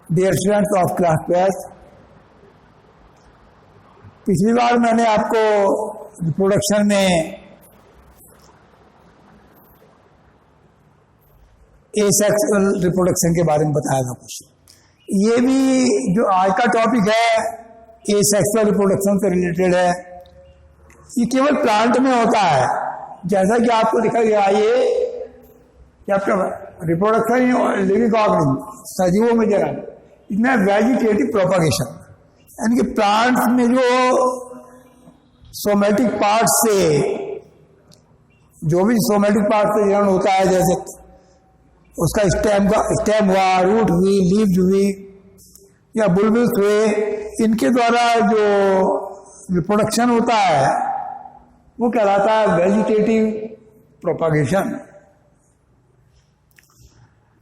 Dear students of class 12, पिछली बार मैंने आपको रिप्रोडक्शन में एसेक्सुअल रिप्रोडक्शन के बारे में बताया था कुछ। ये भी जो आज का टॉपिक है एसेक्सुअल रिप्रोडक्शन से रिलेटेड है। ये केवल प्लांट में होता है, जैसा कि आपको दिखा गया। ये आपका रिप्रोडक्शन लिविंग ऑर्गेनिज्म सजीवों में जरा इसमें वेजिटेटिव प्रोपगेशन, यानी कि प्लांट्स में जो सोमेटिक पार्ट से जो भी सोमेटिक पार्ट से जन्म होता है, जैसे उसका स्टेम हुआ, रूट हुई, लीव्स हुई या बुलबुल्स हुए, इनके द्वारा जो रिप्रोडक्शन होता है वो कहलाता है वेजिटेटिव प्रोपगेशन।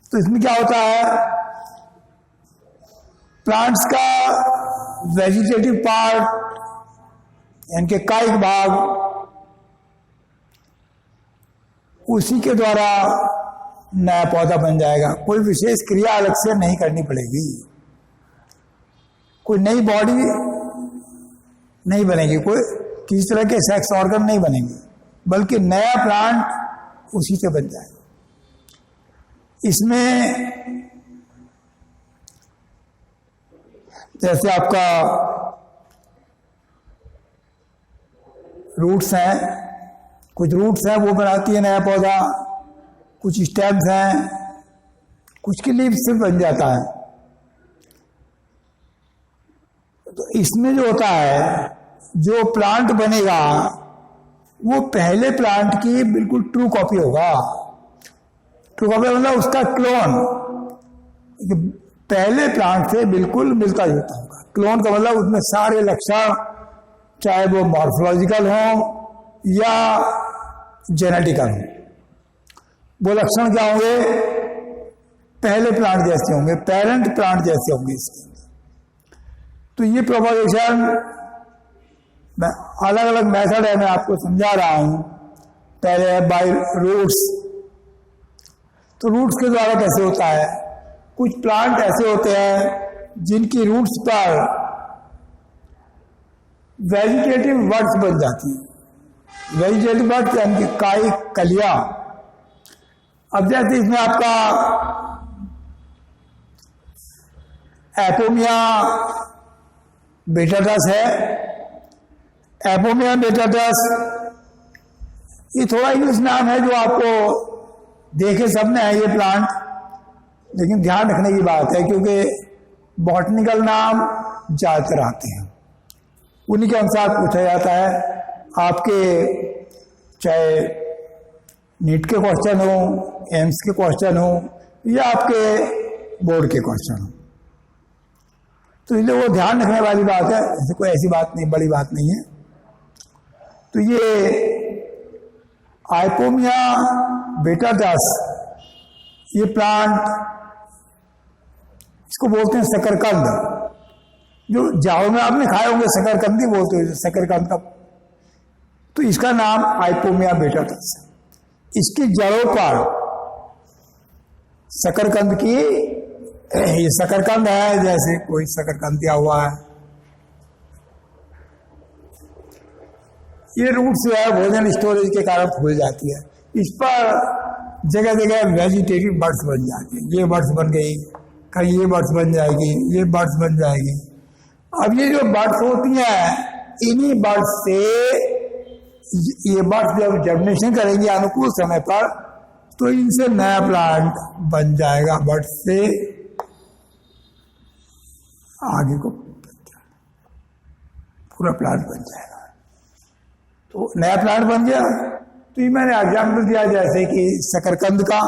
तो इसमें क्या होता है, प्लांट्स का वेजिटेटिव पार्ट यानी कि कायिक भाग, उसी के द्वारा नया पौधा बन जाएगा। कोई विशेष क्रिया अलग से नहीं करनी पड़ेगी, कोई नई बॉडी नहीं बनेगी, कोई किसी तरह के सेक्स ऑर्गन नहीं बनेंगे, बल्कि नया प्लांट उसी से बन जाएगा। इसमें जैसे आपका रूट्स हैं, कुछ रूट्स हैं वो बनाती है नया पौधा, कुछ स्टेम्स हैं, कुछ की लीव्स से बन जाता है। तो इसमें जो होता है, जो प्लांट बनेगा वो पहले प्लांट की बिल्कुल ट्रू कॉपी होगा। ट्रू कॉपी मतलब उसका क्लोन पहले प्लांट से बिल्कुल मिलता जुलता होगा। क्लोन का मतलब उसमें सारे लक्षण, चाहे वो मॉर्फोलॉजिकल हो या जेनेटिकल हो, वो लक्षण क्या होंगे, पहले प्लांट जैसे होंगे, पेरेंट प्लांट जैसे होंगे इसके। तो ये प्रोपगेशन अलग अलग मेथड है, मैं आपको समझा रहा हूं। पहले है बाय रूट्स। तो रूट्स के द्वारा कैसे होता है, कुछ प्लांट ऐसे होते हैं जिनकी रूट्स पर वेजिटेटिव बड्स बन जाती हैं। वेजिटेटिव बड्स यानी कि कायिक कलियां। अब जैसे इसमें आपका एपोमिया बेटाटस है। एपोमिया बेटाटस ये थोड़ा इंग्लिश नाम है जो आपको देखे सबने है ये प्लांट, लेकिन ध्यान रखने की बात है क्योंकि बॉटनिकल नाम ज्यादातर आते हैं, उन्हीं के अनुसार पूछा जाता है। आपके चाहे नीट के क्वेश्चन हो, एम्स के क्वेश्चन हो या आपके बोर्ड के क्वेश्चन हो, तो इसलिए वो ध्यान रखने वाली बात है। ऐसे कोई ऐसी बात नहीं, बड़ी बात नहीं है। तो ये आइपोमिया बेटाटस, ये प्लांट, इसको बोलते हैं शकरकंद। जो जाओ में आपने खाए होंगे शकरकंदी बोलते हैं, शकरकंद का। तो इसका नाम आइपोमिया बेटाटस है। इसकी जड़ों पर शकरकंद की, ये शकरकंद है, जैसे कोई शकरकंद दिया हुआ है। ये रूट जो है भोजन स्टोरेज के कारण फूल जाती है। इस पर जगह जगह वेजिटेटिव बड्स बन जाती है। ये बड्स बन गई, कहीं ये बड्स बन जाएगी, ये बड्स बन जाएगी। अब ये जो बड्स होती हैं, इन्हीं बड्स से ये बड्स जब जर्मिनेशन करेंगे अनुकूल समय पर, तो इनसे नया प्लांट बन जाएगा। बड्स से आगे को पूरा प्लांट बन जाएगा। तो नया प्लांट बन गया। तो ये मैंने एग्जाम्पल दिया जैसे कि शकरकंद का,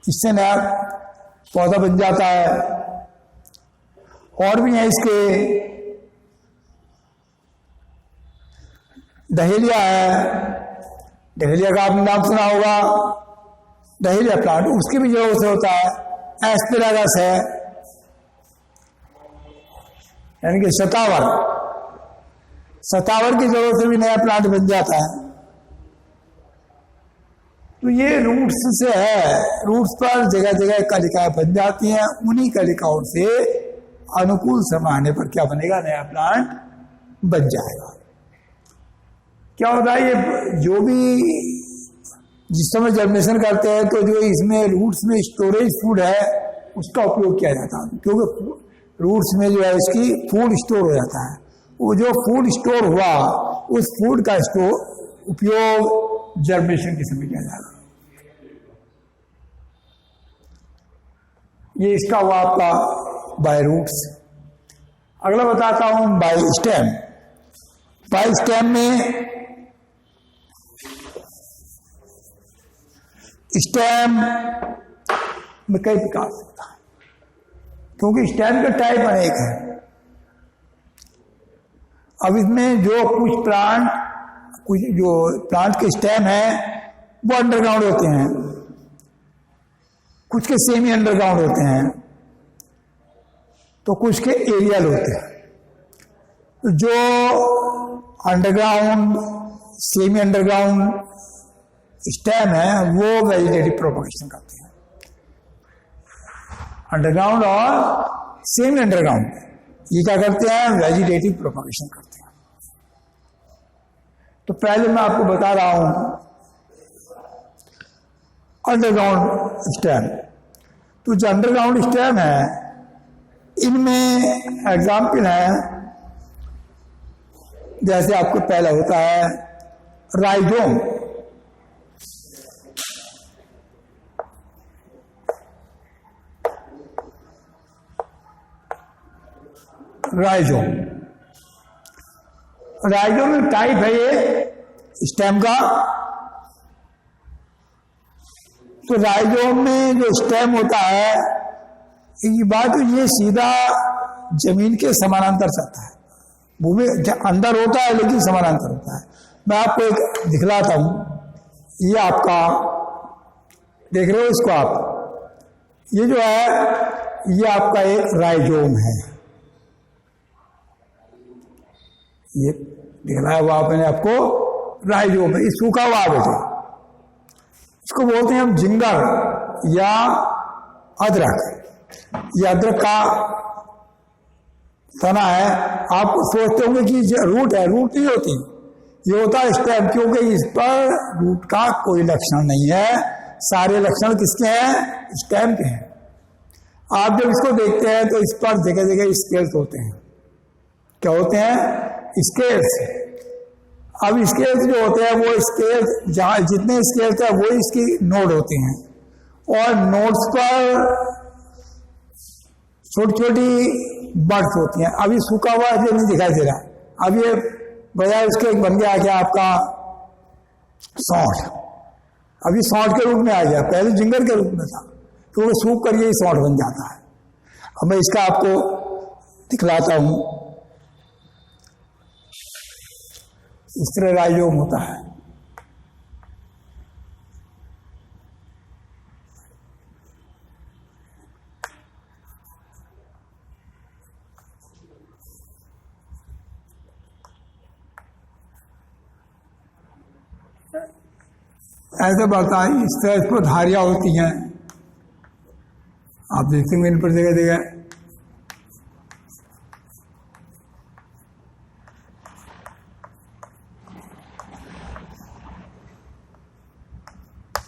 इससे नया पौधा बन जाता है। और भी है इसके, डहेलिया है। डहेलिया का आपने नाम सुना होगा, डहेलिया प्लांट उसकी भी जड़ों से होता है। एस्पेरागस है, यानी कि शतावर, शतावर की जड़ों से भी नया प्लांट बन जाता है। तो ये रूट्स से है, रूट्स पर जगह जगह कलिकाएं बन जाती हैं, उन्हीं कलिकाओं से अनुकूल समय आने पर क्या बनेगा, नया प्लांट बन जाएगा। क्या होता है, ये जो भी जिस समय जर्मिनेशन करते हैं तो जो इसमें रूट्स में स्टोरेज फूड है उसका उपयोग किया जाता है, क्योंकि रूट्स में जो है इसकी फूड स्टोर हो जाता है। वो जो फूड स्टोर हुआ उस फूड का उपयोग जर्मिनेशन के समय किया जाएगा। ये इसका हुआ आपका बाय रूट्स। अगला बताता हूं बाय स्टेम। बाय स्टेम में स्टेम में कई प्रकार होता है, क्योंकि स्टेम का टाइप अनेक है। अब इसमें जो कुछ जो प्लांट के स्टेम है वो अंडरग्राउंड होते हैं, कुछ के सेमी अंडरग्राउंड होते हैं, तो कुछ के एरियल होते हैं। तो जो अंडरग्राउंड सेमी अंडरग्राउंड स्टेम है वो वेजिटेटिव प्रोपगेशन करते हैं। अंडरग्राउंड और सेमी अंडरग्राउंड ये क्या करते हैं, वेजिटेटिव प्रोपगेशन करते हैं। तो पहले मैं आपको बता रहा हूं अंडरग्राउंड स्टेम। तो जो अंडरग्राउंड स्टेम है इनमें एग्जाम्पल है, जैसे आपको पहला होता है राइजोम। राइजोम में टाइप है ये स्टेम का। तो राइजोम में जो स्टेम होता है ये बात तो ये सीधा जमीन के समानांतर चलता है, भूमि अंदर होता है लेकिन समानांतर होता है। मैं आपको एक दिखलाता हूं, ये आपका देख रहे हो इसको आप, ये जो है ये आपका एक राइजोम है, ये दिखलाया हुआ मैंने आपको राइजोम है। ये सूखा हुआ बेटे, इसको बोलते हैं हम जिंगर या अदरक। ये अदरक का तना है। आप सोचते होंगे कि रूट है, रूट नहीं होती, ये होता है स्टेम, क्योंकि इस पर रूट का कोई लक्षण नहीं है, सारे लक्षण किसके हैं, स्टेम के हैं। आप जब इसको देखते हैं तो इस पर जगह जगह स्केल्स होते हैं। क्या होते हैं, स्केल्स। अब स्केल्स जो होते हैं वो स्केल्स जहां जितने स्केल्स है वो इसकी नोड होते हैं, और नोड्स पर छोटी छोटी बर्ड्स होती हैं। अभी सूखा हुआ जो नहीं दिखाई दे रहा, अब ये बजाय उसके बन गया क्या आपका सौंठ। अभी सौंठ के रूप में आ गया, पहले जिंगर के रूप में था, तो वो सूख कर ये सौंठ बन जाता है। अब मैं इसका आपको दिखलाता हूं, इस तरह राइजोम होता है। ऐसे बढ़ता है, इस तरह इस पर धारियां होती हैं, आप देखते हैं इन पर जगह जगह।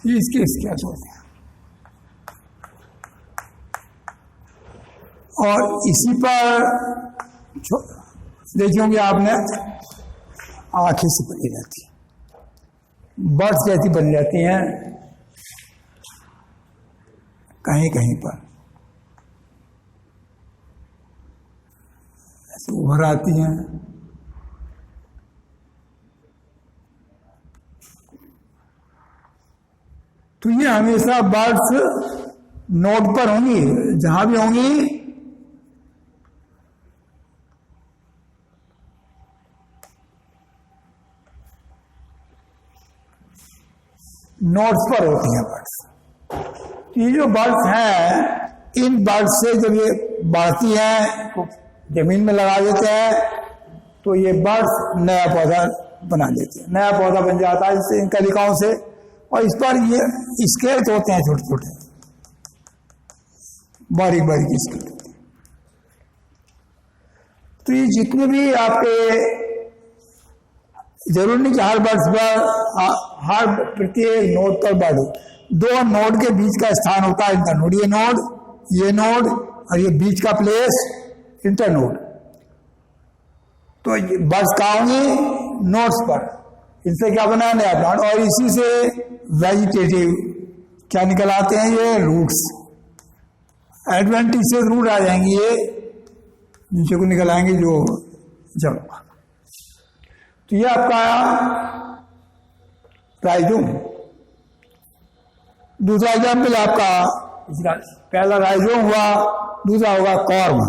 ये इसके स्केल्स होते हैं, और इसी पर देखिए होंगे आपने आंखें से बनी रहती है, बर्ड्स जैसी बन जाती हैं कहीं कहीं पर, ऐसे उभर आती हैं। तो ये हमेशा बर्ड्स नोड पर होंगी, जहां भी होंगी नोड्स पर होती हैं बर्ड्स। ये जो बर्ड्स हैं, इन बर्ड्स से जब ये बढ़ती हैं तो जमीन में लगा देते हैं, तो ये बर्ड्स नया पौधा बना देते हैं, नया पौधा बन जाता है इससे, इन कलिकाओं से। और इस पर ये स्केल्स होते हैं छोटे छोटे, बारीक बारीक स्केल। तो ये जितने भी आपके, जरूर नहीं कि हर बर्ड्स पर, हर प्रत्येक नोड पर बर्ड, दो नोड के बीच का स्थान होता है इंटरनोड। ये नोड और ये बीच का प्लेस इंटरनोड। तो बर्ड्स कहाँ होंगे? नोड्स पर। इनसे क्या बना नया प्लांट, और इसी से वेजिटेटिव क्या निकल आते हैं? ये रूट्स, एडवेंटिशियस रूट आ जाएंगे, ये नीचे को निकल आएंगे जो जड़। तो ये आपका राइजोम। दूसरा एग्जाम्पल आपका, पहला राइजोम हुआ, दूसरा होगा कॉर्म।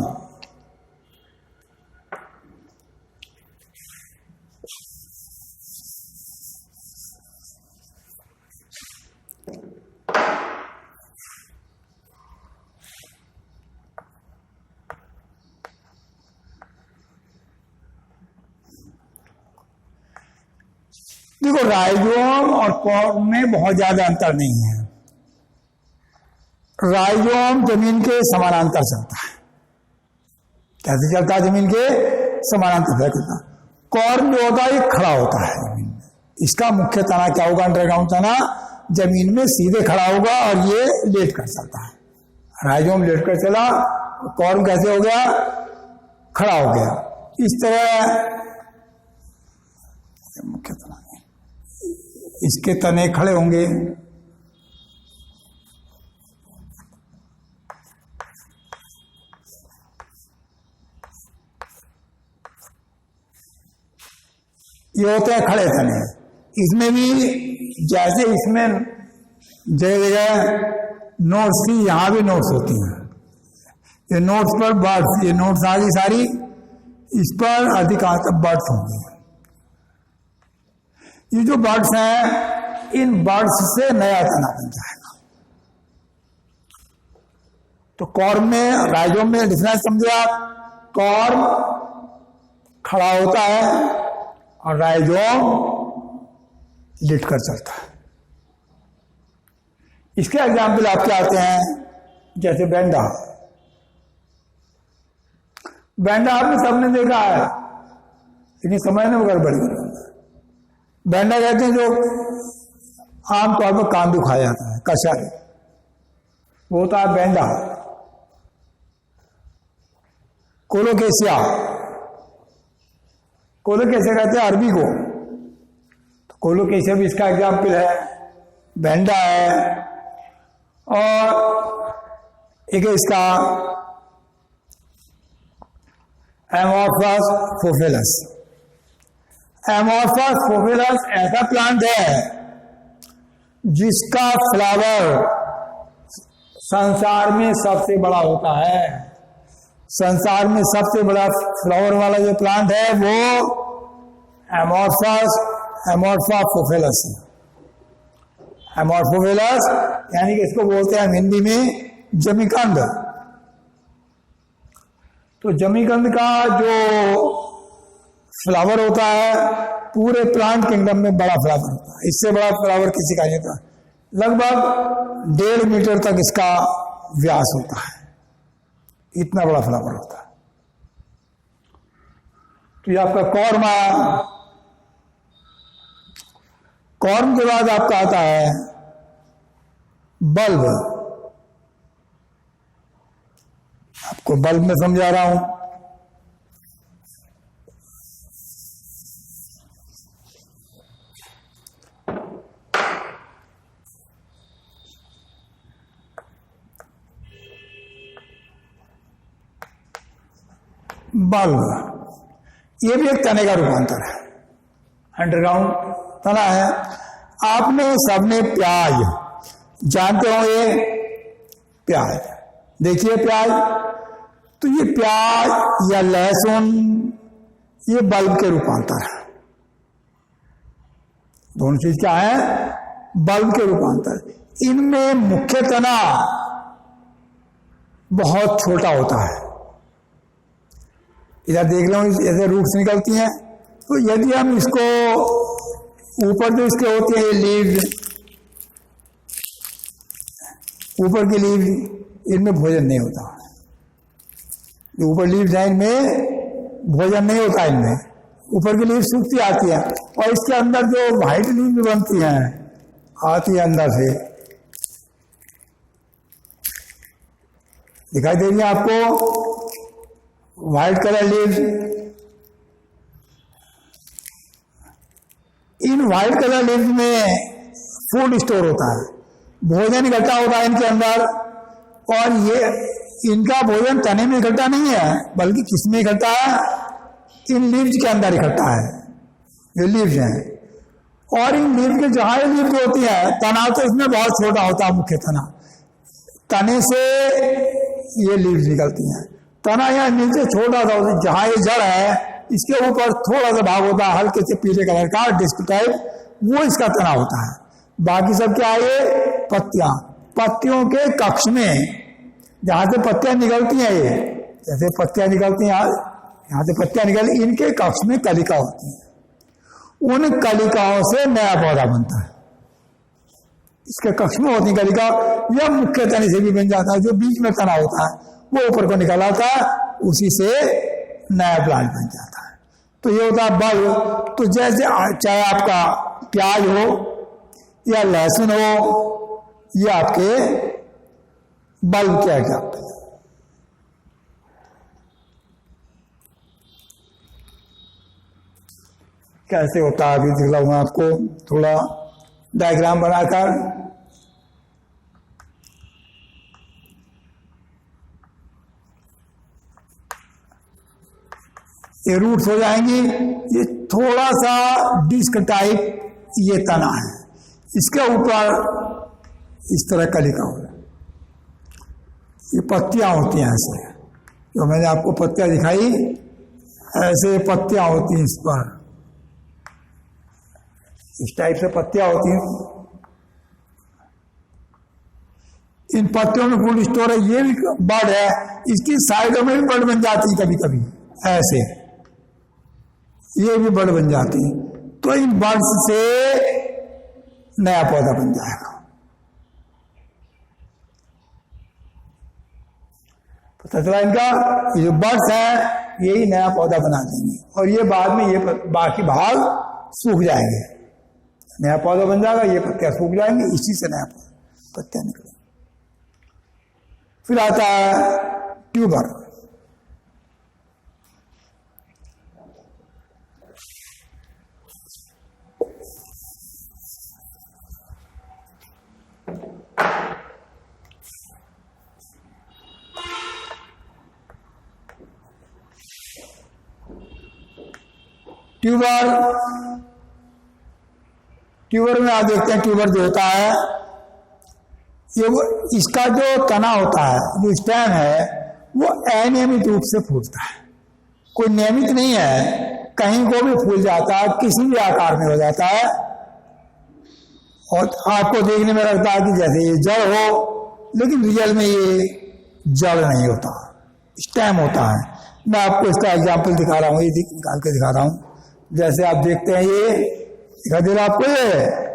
देखो, राइजोम और कॉर्म में बहुत ज्यादा अंतर नहीं है। राइजोम जमीन के समानांतर चलता है। कैसे चलता है? जमीन के समानांतर चलता। कॉर्म जो होता है ये खड़ा होता है जमीन में। इसका मुख्य तना क्या होगा? अंडरग्राउंड तना जमीन में सीधे खड़ा होगा और ये लेट कर चलता है। राइजोम लेट कर चला, कॉर्म कैसे हो गया? खड़ा हो गया। इस तरह मुख्य तना, इसके तने खड़े होंगे, ये होते हैं खड़े तने। इसमें भी जैसे इसमें जगह जगह नोट्स थी, यहां भी नोट्स होती हैं। ये नोट्स पर बर्ड्स, ये नोट्स आ गई सारी, इस पर अधिकांश बर्ड्स होंगे। ये जो बर्ड्स हैं, इन बर्ड्स से नया तना बन जाएगा। तो कॉर्म में, राइजोम में डिफरेंस समझे आप? कॉर्म खड़ा होता है और राइजोम लिट कर चलता है। इसके एग्जाम्पल आपके आते हैं, जैसे बेंडा। बेंडा आपने सबने देखा है, लेकिन समझने में गड़बड़ी है। बेंडा कहते हैं जो आमतौर पर कान दुखाया जाता है, कशर, वो होता है बेंडा। कोलोकेशिया, कोलोकेशिया कहते हैं अरबी को। तो कोलोकेशिया भी इसका एग्जाम्पल है, बेंडा है। और एक है इसका एमोर्फस फोफेलस। एमोर्फस फोफेलस ऐसा प्लांट है जिसका फ्लावर संसार में सबसे बड़ा होता है। संसार में सबसे बड़ा फ्लावर वाला जो प्लांट है वो एमोर्फा फोफेलस है। एमोर्फोफेलस यानी कि इसको बोलते हैं हम हिंदी में जमीकंद। तो जमीकंद का जो फ्लावर होता है, पूरे प्लांट किंगडम में बड़ा फ्लावर होता है। इससे बड़ा फ्लावर किसी का नहीं होता। लगभग 1.5 मीटर तक इसका व्यास होता है, इतना बड़ा फ्लावर होता है। तो ये आपका कॉर्म आया। कॉर्म के बाद आपका आता है बल्ब। आपको बल्ब में समझा रहा हूं। बल्ब ये भी एक तने का रूपांतर है, अंडरग्राउंड तना है। आपने सबने प्याज जानते हो, ये प्याज देखिए, प्याज। तो ये प्याज या लहसुन ये बल्ब के रूपांतर है। दोनों चीज क्या है? बल्ब के रूपांतर। इनमें मुख्य तना बहुत छोटा होता है। इधर देख लो, ऐसे रूट्स निकलती हैं। तो यदि हम इसको ऊपर जो इसके होते हैं लीव, ऊपर की लीव इनमें भोजन नहीं होता, जो ऊपर लीव है इनमें भोजन नहीं होता, इनमें ऊपर की लीव सूखती आती है। और इसके अंदर जो व्हाइट लीव भी बनती हैं आती है अंदर से, दिखाई दे रही है आपको व्हाइट कलर लीव। इन व्हाइट कलर लीव में फूड स्टोर होता है, भोजन इकट्ठा होता है इनके अंदर। और ये इनका भोजन तने में इकट्ठा नहीं है, बल्कि किसमें इकट्ठा है, इन लीव्स के अंदर इकट्ठा है, ये लीव्स हैं। और इन लीव के जहां लीव जो होती है, तना तो इसमें बहुत छोटा होता है, मुख्य तना, तने से ये लीव्स निकलती हैं। तना यहाँ नीचे छोटा सा होता है, जहां ये जड़ है इसके ऊपर थोड़ा सा भाग होता है हल्के से पीले कलर का डिस्क टाइप, वो इसका तना होता है। बाकी सब क्या है, ये पत्तियां, पत्तियों के कक्ष में जहां से पत्तियां निकलती हैं, ये जैसे पत्तियां निकलती हैं यहाँ से पत्तियां निकल, इनके कक्ष में कलिका होती है। उन कलिकाओं से नया पौधा बनता है, इसके कक्ष में होती कलिका। यह मुख्य तने से भी बन जाता है, जो बीच में तना होता है वो ऊपर को निकल आता है, उसी से नया प्लांट बन जाता है। तो ये होता है बल्ब। तो जैसे चाहे आपका प्याज हो या लहसुन हो, ये आपके बल्ब क्या एग्जाम्पल है। कैसे होता है अभी दिखलाऊंगा आपको थोड़ा डायग्राम बनाकर। ये रूट्स हो जाएंगी, ये थोड़ा सा डिस्क टाइप ये तना है, इसके ऊपर इस तरह कलिका हो, ये पत्तियां होती हैं ऐसे, जो मैंने आपको पत्तियां दिखाई ऐसे पत्तियां होती हैं, इस पर इस टाइप से पत्तियां होती हैं। इन पत्तियों में फूड स्टोर है। ये भी बर्ड है, इसकी साइडों में भी बर्ड बन जाती है कभी कभी ऐसे, ये भी बर्ड बन जाती है। तो इन बर्ड्स से नया पौधा बन जाएगा। पता चला इनका, ये जो बर्ड्स है यही नया पौधा बना देंगे, और ये बाद में ये बाकी भाग सूख जाएंगे, नया पौधा बन जाएगा, ये पत्तियां सूख जाएंगी, इसी से नया पत्तियां निकलेंगी। फिर आता है ट्यूबर। ट्यूबर में आप देखते हैं, ट्यूबर जो होता है ये वो इसका जो तना होता है, जो स्टेम है, वो अनियमित रूप से फूलता है, कोई नियमित नहीं है, कहीं को भी फूल जाता है, किसी भी आकार में हो जाता है। और आपको देखने में लगता है कि जैसे ये जड़ हो, लेकिन रियल में ये जड़ नहीं होता, स्टेम होता है। मैं आपको इसका एग्जाम्पल दिखा रहा हूँ, ये निकाल के दिखा रहा हूँ। जैसे आप देखते हैं, ये दिखाई दे रहा आपको, ये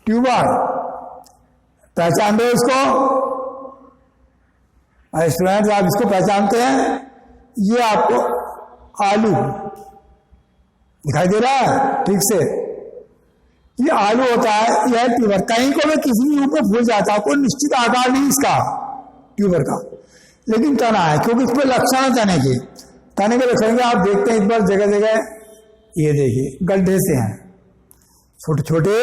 ट्यूबर, पहचान रहे इसको स्टूडेंट, आप इसको पहचानते हैं। ये आपको आलू दिखाई दे रहा है ठीक से, ये आलू होता है, यह ट्यूबर। कहीं को भी किसी भी ऊपर फूल जाता है, कोई निश्चित आकार नहीं इसका ट्यूबर का, लेकिन तना है, क्योंकि इस पर लक्षण है तने के। तने के लक्षण आप देखते हैं इस बार जगह जगह, ये देखिए गड्ढे से हैं, छोटे छोटे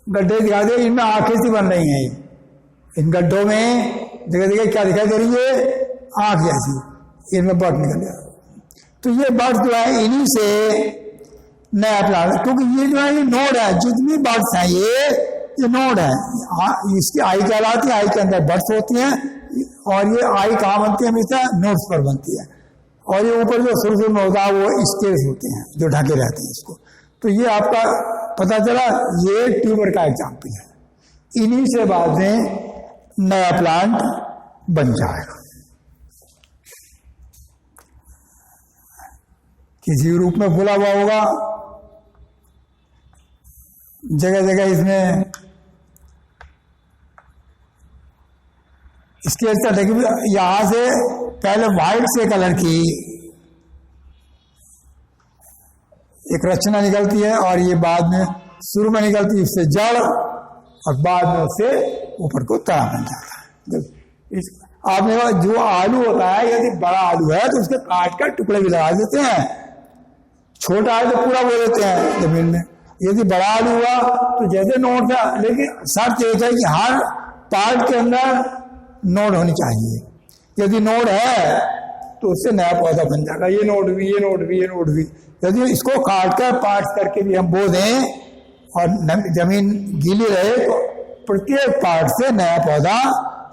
गड्ढे दिखाई दे, इनमें आंखें सी बन रही हैं। इन गड्ढों में जगह जगह क्या दिखाई दे रही है, आंख जैसी, इनमें बर्ड निकल गया। तो ये बर्ड जो है इन्हीं से नया प्लांट, क्योंकि ये जो है ये नोड है, जितनी बर्ड्स हैं ये नोड है। इसकी आई कहलाती है, आई के अंदर बर्ड्स होती हैं, और ये आई कहाँ बनती है, हमेशा नोड्स पर बनती है। और ये ऊपर जो शुरू में होता है वो स्केल्स होते हैं जो ढके रहते हैं इसको। तो ये आपका पता चला, ये ट्यूबर का एग्जाम्पल है। इन्हीं से बाद में नया प्लांट बन जाएगा, किसी रूप में फूला हुआ होगा, जगह जगह इसमें स्केच का देखिए, यहां से पहले व्हाइट से कलर की एक रचना निकलती है और ये बाद में शुरू में निकलती है उससे जड़ और बाद में उससे ऊपर को तना बन जाता है। आपने जो आलू होता है, यदि बड़ा आलू है तो उसके काट कर टुकड़े भी लगा देते हैं, छोटा है तो पूरा बो देते हैं जमीन में। यदि बड़ा आलू हुआ तो जैसे नोट था, लेकिन शर्त ये है कि हर पार्ट के अंदर नोड होनी चाहिए। यदि नोड है तो उससे नया पौधा बन जाएगा। ये नोड भी, ये नोड भी, ये नोड भी। यदि इसको काट कर पार्ट करके भी हम बो दें और जमीन गीली रहे तो प्रत्येक पार्ट से नया पौधा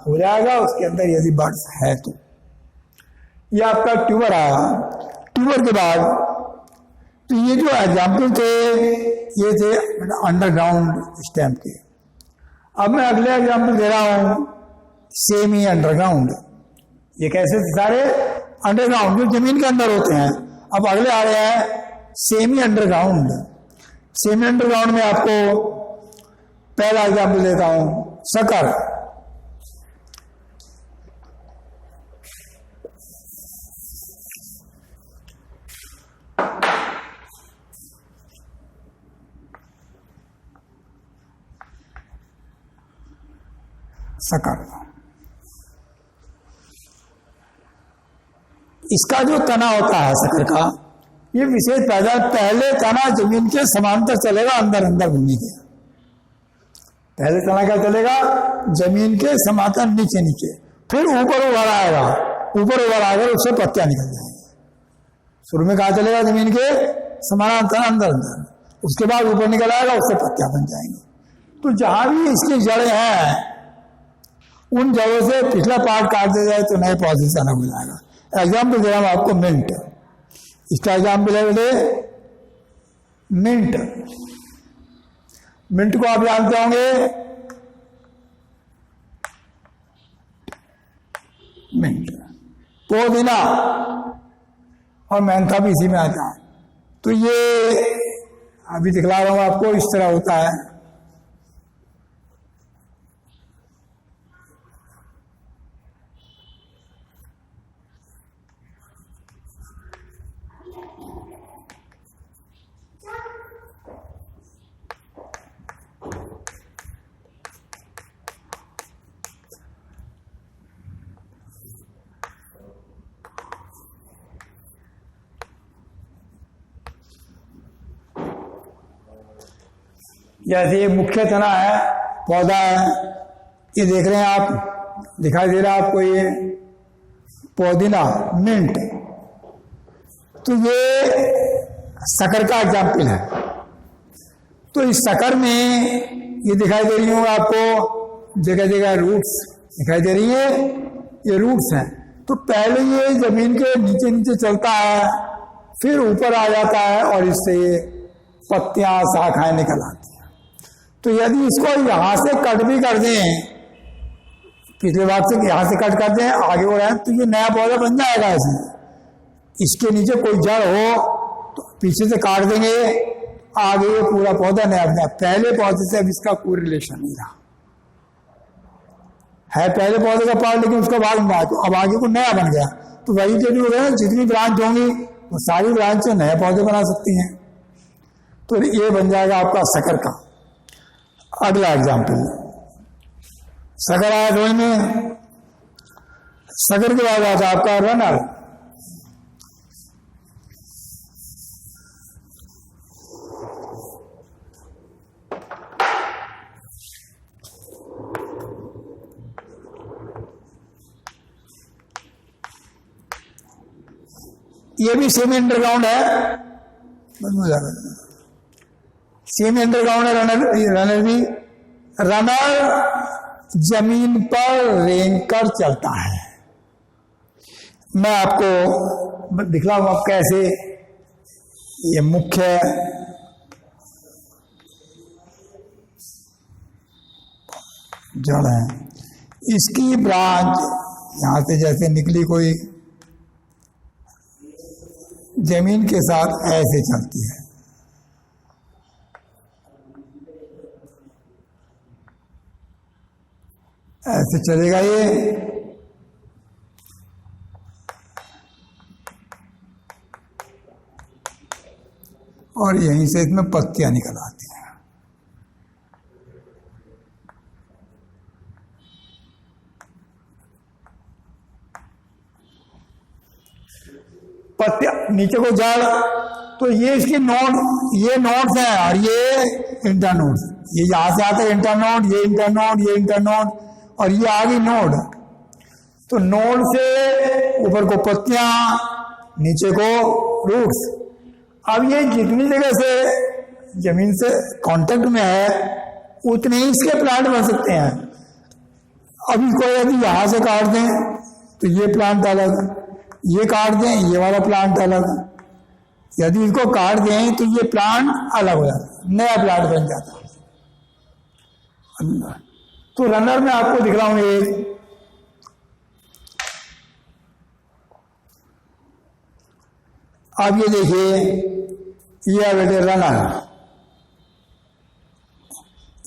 हो जाएगा उसके अंदर, यदि बर्ड्स है तो। ये आपका ट्यूबर आया। ट्यूबर के बाद तो ये जो एग्जाम्पल थे ये थे अंडरग्राउंड स्टेम के। अब मैं अगले एग्जाम्पल दे रहा हूं सेमी अंडरग्राउंड। ये कैसे सारे अंडरग्राउंड जो जमीन के अंदर होते हैं। अब अगले आ रहे हैं सेमी अंडरग्राउंड। सेमी अंडरग्राउंड में आपको पहला एग्जाम्पल देता हूं, शक्कर। शक्कर, इसका जो तना होता है शक्कर का, ये विशेष पैदा पहले तना जमीन के समांतर चलेगा, अंदर अंदर घूमने के। पहले तना क्या चलेगा? जमीन के समांतर नीचे नीचे, फिर ऊपर उभर आएगा, ऊपर उभर आएगा उससे पत्तियां निकल जाएंगी। शुरू में कहा चलेगा जमीन के समानांतर अंदर अंदर, उसके बाद ऊपर निकल आएगा, उससे पत्तियां बन जाएंगी। तो जहां भी इसकी जड़ें हैं उन जड़ों से पिछला पार्ट काट दिया जाए तो नए पौधे से अलग हो जाएगा। एग्जाम्पल दे रहा हूं आपको मिंट। इसका एग्जाम्पल है बेटे मिंट। मिंट को आप जानते होंगे, मिंट, पुदीना और मेंथा भी इसी में आता है। तो ये अभी दिखला रहा हूं आपको, इस तरह होता है। जैसे ये मुख्य तना है, पौधा है, ये देख रहे हैं आप, दिखाई दे रहा है आपको ये पुदीना, मिंट। तो ये शक्कर का एग्जाम्पल है। तो इस शक्कर में ये दिखाई दे रही होंगे आपको, जगह जगह रूट्स दिखाई दे रही है, ये रूट्स हैं। तो पहले ये जमीन के नीचे नीचे चलता है, फिर ऊपर आ जाता है और इससे ये पत्तियां शाखाएं निकल आती हैं। तो यदि इसको यहां से कट भी कर दें, पिछले भाग से यहां से कट कर दें, आगे हो रहा है, तो ये नया पौधा बन जाएगा। इसके नीचे कोई जड़ हो तो पीछे से काट देंगे, आगे ये पूरा पौधा नया बना। पहले पौधे से अब इसका कोई रिलेशन नहीं रहा है। पहले पौधे का पार्ट लेकिन उसका भाग नहीं आया, तो अब आगे को नया बन गया। तो वही जो हो गया, जितनी ब्रांच होंगी वो सारी ब्रांच से नए पौधे बना सकती हैं। तो ये बन जाएगा आपका शक्कर का। अगला एग्जाम्पल, शक्कर आया समझ में। शक्कर के बाद आता आपका रनर। ये भी सेमी अंडरग्राउंड है, सेमी अंडरग्राउंड है रनर भी। रनर जमीन पर रेंग कर चलता है। मैं आपको दिखलाऊंगा कैसे। ये मुख्य जड़ है, इसकी ब्रांच यहां से जैसे निकली कोई जमीन के साथ ऐसे चलती है। ऐसे चलेगा ये। और यहीं से इसमें पत्तियां निकल आती हैं। पत्तियां नीचे को जड़, तो ये इसकी नोड, ये नोड्स हैं और ये इंटरनोड। ये यहां से आते हैं इंटरनोड, ये इंटरनोड, ये इंटरनोड, और ये आ गई नोड। तो नोड से ऊपर को पत्तियां, नीचे को रूट्स। अब ये जितनी जगह से जमीन से कांटेक्ट में है उतने ही इसके प्लांट बन सकते हैं। अब इसको यदि यहां से काट दें तो ये प्लांट अलग, ये काट दें ये वाला प्लांट अलग, यदि इसको काट दें तो ये प्लांट अलग हो जाता, नया प्लांट बन जाता। तो रनर में आपको दिख रहा हूं एक, अब ये देखिए, ये है बेटे रनर।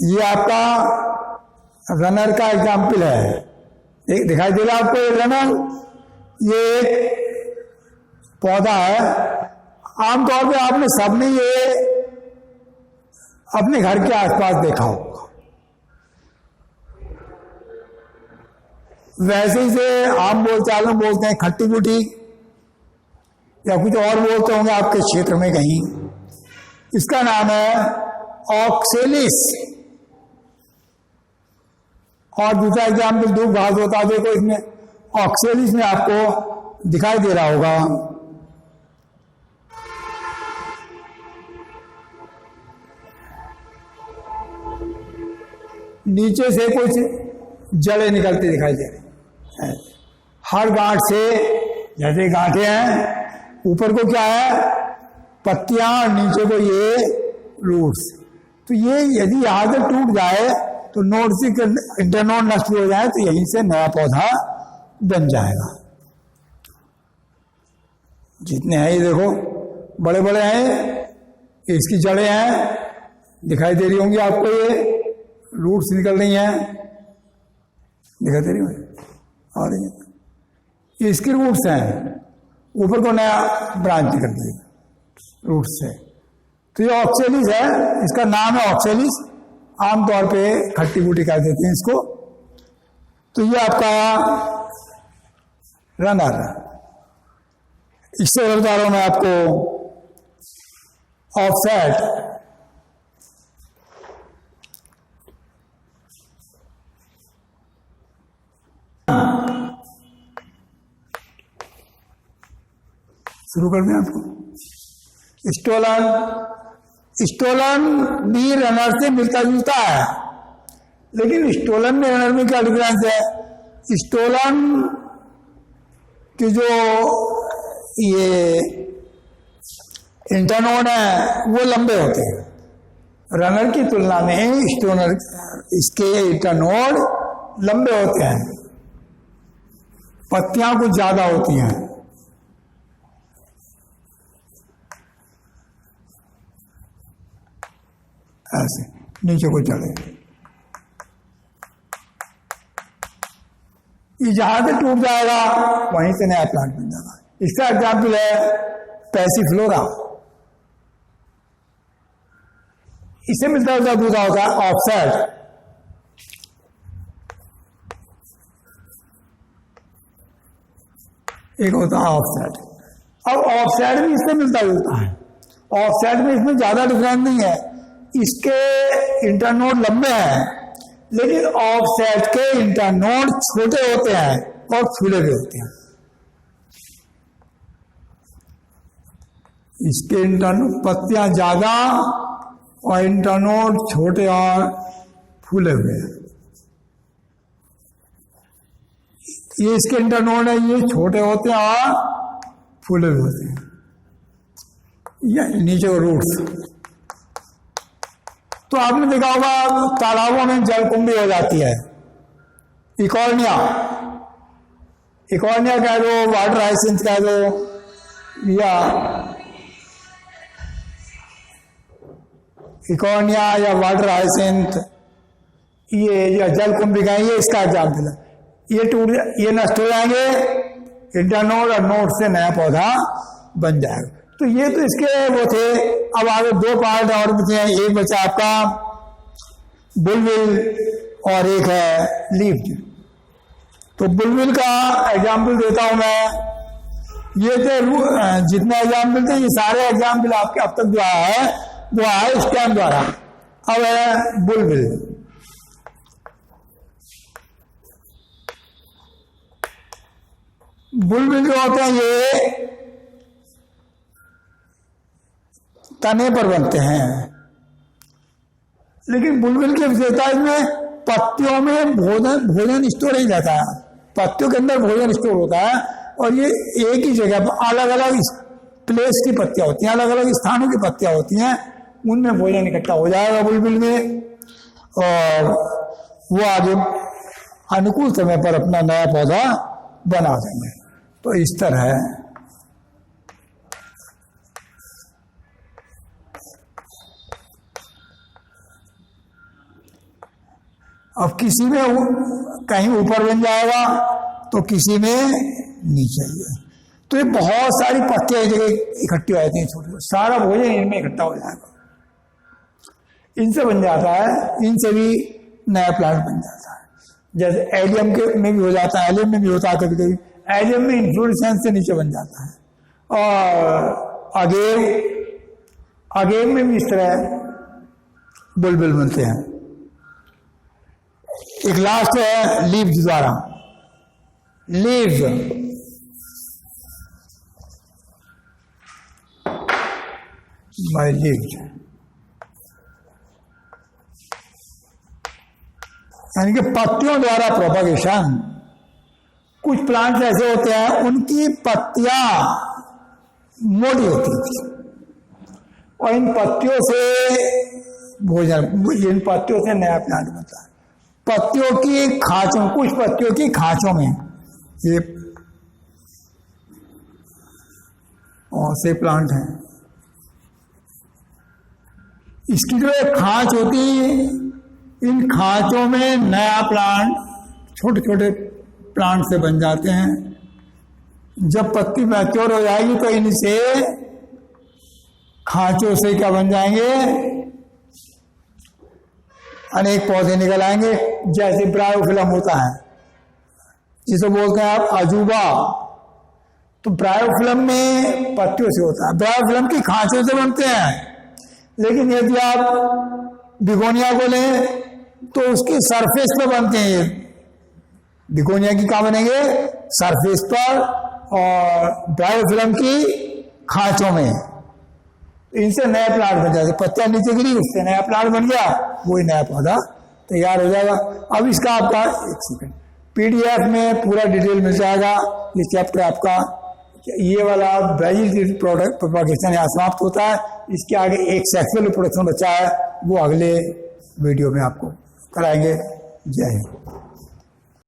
ये आपका रनर का एग्जाम्पल है। एक दिखाई दे रहा है आपको एक रनर, ये एक पौधा है। आमतौर पे आपने सबने ये अपने घर के आसपास देखा होगा। वैसे ही से आम बोलचाल में बोलते हैं खट्टी बूटी, या कुछ और बोलते होंगे आपके क्षेत्र में कहीं। इसका नाम है ऑक्सेलिस। और दूसरा एग्जाम्पल दूब घास होता है, देखो इसमें ऑक्सेलिस में आपको दिखाई दे रहा होगा। नीचे से कुछ जड़ें निकलती दिखाई दे रही हैं। हर गांठ से, जैसे गांठें हैं, ऊपर को क्या है पत्तियां, नीचे को ये रूट्स। तो ये यदि यहां से टूट जाए तो नोड से इंटरनोड नष्ट हो जाए तो यहीं से नया पौधा बन जाएगा। जितने हैं ये देखो बड़े बड़े हैं, इसकी जड़ें हैं, दिखाई दे रही होंगी आपको, ये रूट्स निकल रही हैं, दिखाई दे रही होंगी, और ये इसकी रूट्स हैं, ऊपर को नया ब्रांच निकल रही है रूट्स से। तो ये ऑक्सेलिस है, इसका नाम है ऑक्सेलिस। आमतौर पे खट्टी बूटी कह देते हैं इसको। तो ये आपका रनर। इससे बता रहा हूं मैं आपको ऑफसेट। शुरू कर दें आपको। स्टोलन भी रनर से मिलता जुलता है, लेकिन स्टोलन में रनर में क्या डिफरेंस है? स्टोलन की जो ये इंटरनोड है वो लंबे होते हैं, रनर की तुलना में स्टोनर इसके इंटरनोड लंबे होते हैं, पत्तियां कुछ ज्यादा होती हैं। ऐसे नीचे को चले, ये जहां से टूट जाएगा वहीं से नया प्लांट बन जाएगा। इसका एग्जाम्पल है पैसिफ्लोरा। इससे मिलता जुलता दूसरा होता है ऑफसेट। एक होता है ऑफसेट। अब ऑफसेट भी इससे मिलता जुलता है। ऑफसेट में इसमें ज्यादा डिफरेंस नहीं है, इसके इंटरनोड लंबे हैं, लेकिन ऑफसेट के इंटरनोड छोटे होते हैं और फूले भी होते हैं। इसके इंटरनोड पत्तियां ज्यादा और इंटरनोड छोटे और फूले हुए हैं। ये इसके इंटरनोड है, ये छोटे होते हैं और फूले हुए होते हैं। ये नीचे रूट्स। तो आपने देखा होगा तालाबों में जलकुंभी हो जाती है, इकॉर्निया कह दो, वाटर हाइसिंथ कह दो, या इकॉर्निया या वाटर हाइसिंथ ये जल कुंभिका ये इसका एग्जाम्पल है। ये टूट ये नष्ट हो जाएंगे, इंटरनोड और नोड से नया पौधा बन जाएगा। तो ये तो इसके वो थे। अब आगे दो पार्ट और बचे हैं, एक बचा आपका बुलबिल और एक है लीफ। तो बुलबिल का एग्जाम्पल देता हूं मैं। ये थे जितने एग्जाम्पल थे, ये सारे एग्जाम्पल आपके अब तक जो आया है वो आया है स्टेम द्वारा। अब है बुलबिल। बुलबिल जो होते हैं ये तने पर बनते हैं, लेकिन बुलबिल की विशेषता इसमें पत्तियों में भोजन स्टोर नहीं रहता है। पत्तियों के अंदर भोजन स्टोर होता है और ये एक ही जगह पर अलग अलग प्लेस की पत्तियां होती हैं, अलग अलग स्थानों की पत्तियां होती हैं, उनमें भोजन इकट्ठा हो जाएगा बुलबिल में और वो आगे अनुकूल समय पर अपना नया पौधा बना देंगे। तो इस तरह है। अब किसी में कहीं ऊपर बन जाएगा तो किसी में नीचे। तो ये बहुत सारी पत्तियां एक जगह इकट्ठी हो जाती हैं, छोटी छोटी, सारा भोजन इनमें इकट्ठा हो जाएगा, इनसे बन जाता है, इनसे भी नया प्लांट बन जाता है। जैसे एलियम के में भी हो जाता है, एलियम में भी होता है कभी कभी। एलियम में इन्फ्लोरेसेंस से नीचे बन जाता है। और अगेव में भी इस तरह बुलबिल बनते हैं। एक लास्ट है लीव्स द्वारा। लीव्स बाय लीव्स यानी कि पत्तियों द्वारा प्रोपगेशन। कुछ प्लांट्स ऐसे होते हैं उनकी पत्तियां मोटी होती हैं और इन पत्तियों से इन पत्तियों से नया प्लांट बनता है। पत्तियों की खांचों, कुछ पत्तियों की खांचों में ये और से प्लांट है, इसकी जो एक खांच होती है, इन खांचों में नया प्लांट, छोटे छोटे प्लांट से बन जाते हैं। जब पत्ती मैच्योर हो जाएगी तो इनसे खांचों से क्या बन जाएंगे, अनेक पौधे निकल आएंगे। जैसे ब्रायोफिलम होता है जिसे बोलते हैं आप अजूबा, तो ब्रायोफिलम में पत्तियों से होता है, ब्रायोफिलम की खांचों से बनते हैं। लेकिन यदि आप बिगोनिया को लें तो उसकी सरफेस पे बनते हैं। बिगोनिया की कहाँ बनेंगे, सरफेस पर, और ब्रायोफिलम की खांचों में। इनसे नया प्लांट बन जाते, पत्तियां नीचे गिरी, उससे नया प्लांट बन गया, वही नया पौधा तैयार हो जाएगा। अब इसका आपका एक सेकंड पीडीएफ में पूरा डिटेल मिल जाएगा। ये चैप्टर आपका ये वाला वेजिटेटिव प्रोडक्ट प्रोपगेशन यहाँ समाप्त होता है। इसके आगे एक सेक्सुअल रिप्रोडक्शन बचा है, वो अगले वीडियो में आपको कराएंगे। जय हिंद।